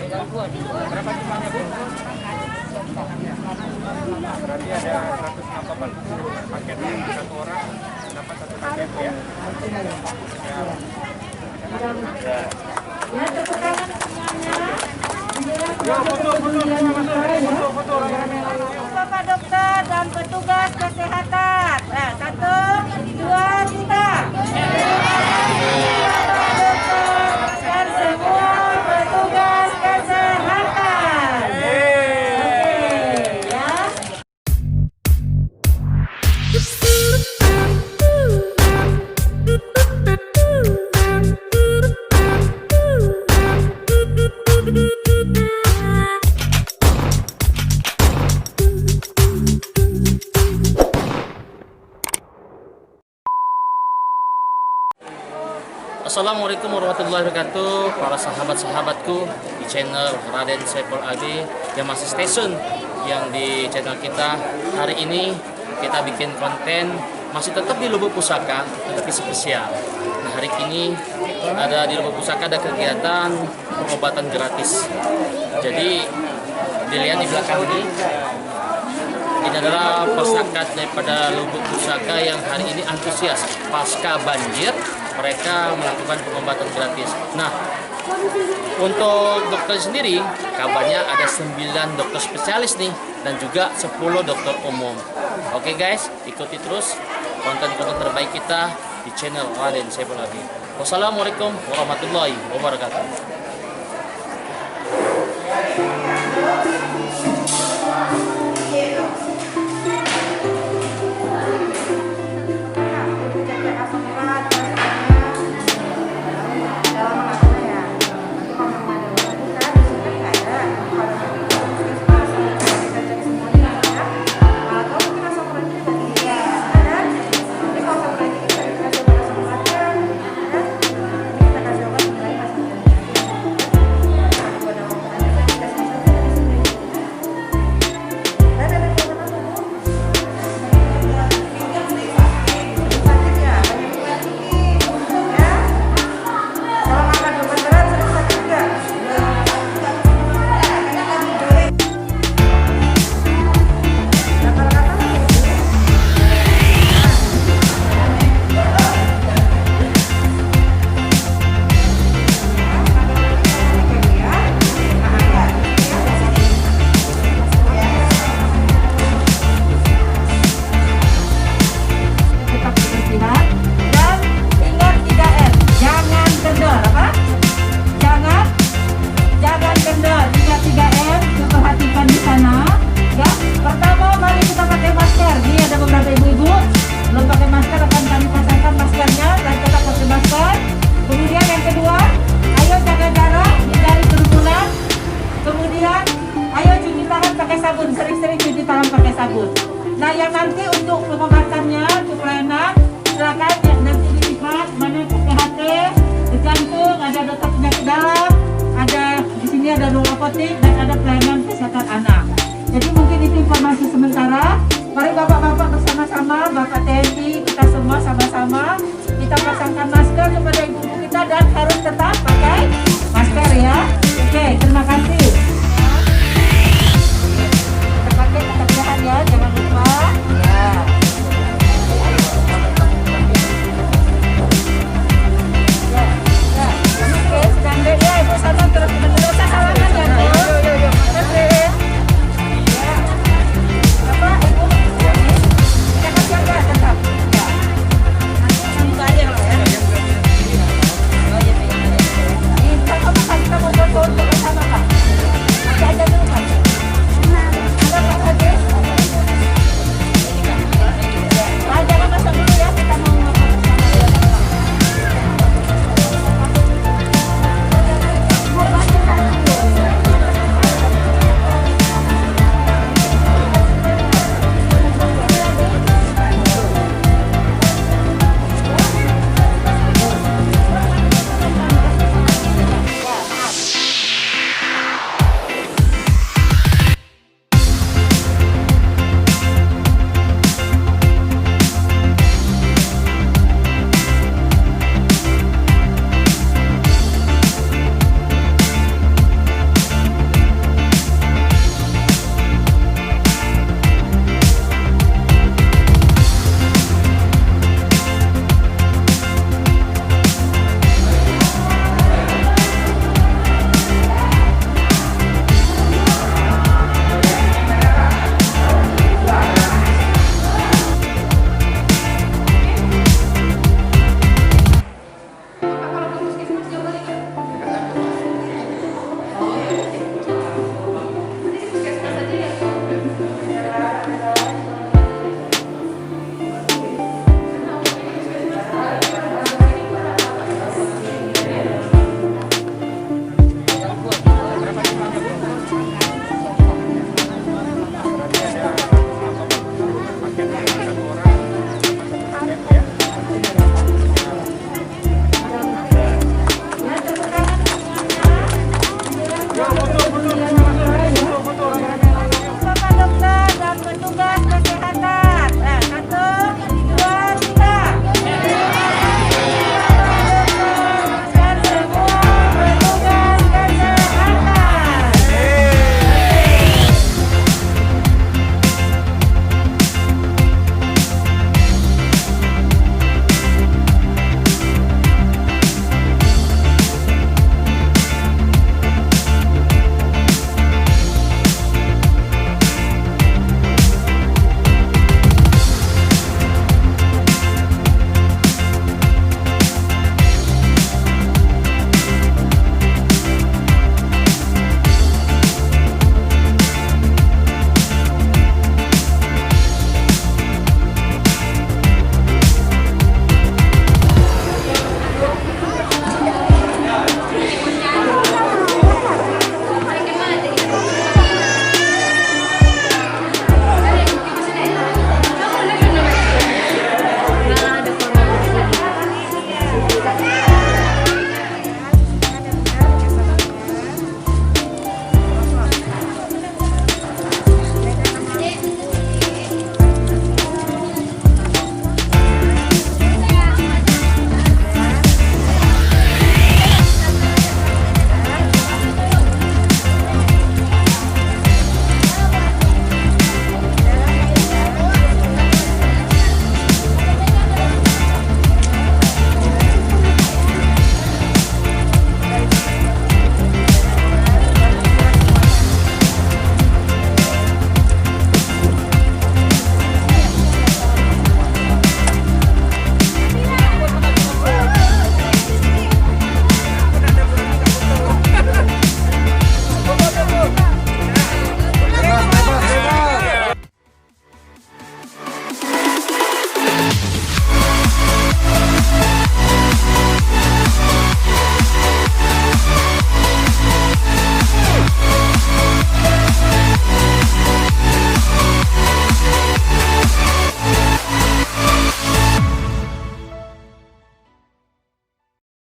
Berapa jumlahnya, Bu? Berarti ada 180 paket, satu orang dapat satu paket ya. Ya, tepuk tangan semuanya. Ya, foto Bapak dokter dan petugas kesehatan. Nah, 1, 2, 3. Dan semua petugas kesehatan. Oke, ya. Assalamualaikum warahmatullahi wabarakatuh, para sahabat-sahabatku di channel Raden Sepol AG yang masih stay tune yang di channel kita. Hari ini kita bikin konten masih tetap di Lubok Pusaka, tetapi spesial. Nah, hari ini ada di Lubok Pusaka ada kegiatan pengobatan gratis. Jadi dilihat di belakang ini adalah masyarakat daripada Lubok Pusaka yang hari ini antusias pasca banjir. Mereka melakukan pengobatan gratis. Nah, untuk dokter sendiri, kabarnya ada 9 dokter spesialis nih, dan juga 10 dokter umum. Oke guys, ikuti terus konten-konten terbaik kita di channel Raden Sepol AG. Wassalamualaikum warahmatullahi wabarakatuh. Sering-sering cuci tangan pakai sabun. Nah, yang nanti untuk pengobatannya, untuk pelayanan, silakan ya, nanti dilihat mana PHT, di jantung, ada dokter penyakit dalam, ada di sini ada ruang apotek dan ada pelayanan kesehatan anak. Jadi mungkin itu informasi sementara. Mari bapak-bapak bersama-sama, bapak TNI, kita semua sama-sama kita pasangkan masker kepada ibu-ibu kita dan harus tetap pakai